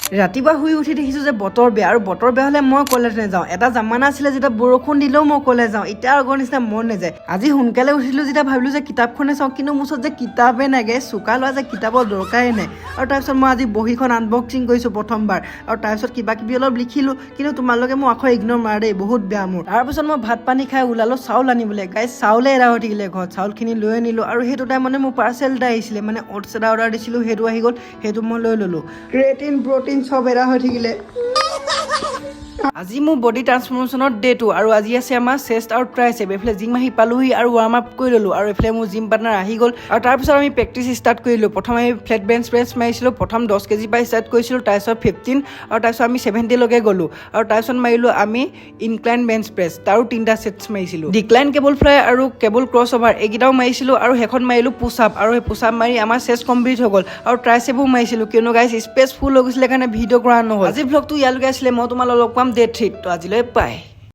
ৰাতিপুৱা শুই উঠি দেখিছোঁ যে বতৰ বেয়া আৰু বতৰ বেয়া হ'লে মই কলেজ নাযাওঁ। এটা জামানা আছিলে যেতিয়া বৰষুণ দিলেও মই কলেজ যাওঁ, এতিয়া আগৰ নিচিনা মন নাযায়। আজি সোনকালে উঠিলোঁ যেতিয়া ভাবিলোঁ যে কিতাপখনে চাওঁ, কিন্তু মোৰ ওচৰত যে কিতাপেই নাগে, চোকা লোৱা যে কিতাপৰ দৰকাৰেই নাই। আৰু তাৰপিছত মই আজি বহীখন আনবক্সিং কৰিছোঁ প্ৰথমবাৰ, আৰু তাৰপিছত কিবা কিবি অলপ লিখিলোঁ, কিন্তু তোমালোকে মোৰ আখৰ ইগন'ৰ মাৰা দেই, বহুত বেয়া মোৰ। তাৰপিছত মই ভাত পানী খাই ওলালোঁ চাউল আনিবলৈ। গাইজ চাউলে এৰা হৈ থাকিলে ঘৰত, চাউলখিনি লৈ আনিলোঁ। আৰু সেইটো টাইমতে মোৰ পাৰ্চেল এটা আহিছিলে, মানে অ'টছ এটা অৰ্ডাৰ দিছিলোঁ, সেইটো আহি গ'ল, সেইটো মই লৈ ল'লোঁ। ক্ৰিয়েটিন প্ৰটিন চব এৰা হৈ থাকিলে। আজি মোৰ বডি ট্ৰান্সফৰ্মেশ্যনৰ ডেটো, আৰু আজি আছে আমাৰ চেষ্ট আৰু ট্ৰাইচেপ। এইফালে জিম আহি পালোহি আৰু ৱাৰ্ম আপ কৰি ল'লোঁ, আৰু এইফালে মোৰ জিম পাৰ্টনাৰ আহি গ'ল। আৰু তাৰপিছত আমি প্ৰেক্টিচ ষ্টাৰ্ট কৰিলোঁ। প্ৰথম আমি ফ্লেট বেঞ্চ প্ৰেছ মাৰিছিলোঁ, প্ৰথম 10 কেজি পৰা ষ্টাৰ্ট কৰিছিলোঁ, তাৰপিছত 15, আৰু তাৰপিছত আমি 70লৈকে গ'লোঁ। আৰু তাৰপিছত মাৰিলোঁ আমি ইনক্লাইন বেঞ্চ প্ৰেছ, তাৰো 3টা ছেটছ মাৰিছিলোঁ। ডিক্লাইন কেবল ফ্লাই আৰু কেবল ক্ৰছ অভাৰ এইকেইটাও মাৰিছিলোঁ, আৰু সেইখন মাৰিলোঁ পুছ আপ, আৰু সেই পুছ আপ মাৰি আমাৰ চেষ্ট কমপ্লিট হৈ গ'ল। আৰু ট্ৰাইচেপো মাৰিছিলোঁ, কিয়নো গাইজ স্পেচ ফুল হৈ গৈছিলে কাৰণে ভিডিঅ' কৰা নহ'ল। আজি ভ্লগটো ইয়ালৈকে আছিলে, মই তোমালোকক লগ পাম ডে 3। তো আজিলৈ বাই।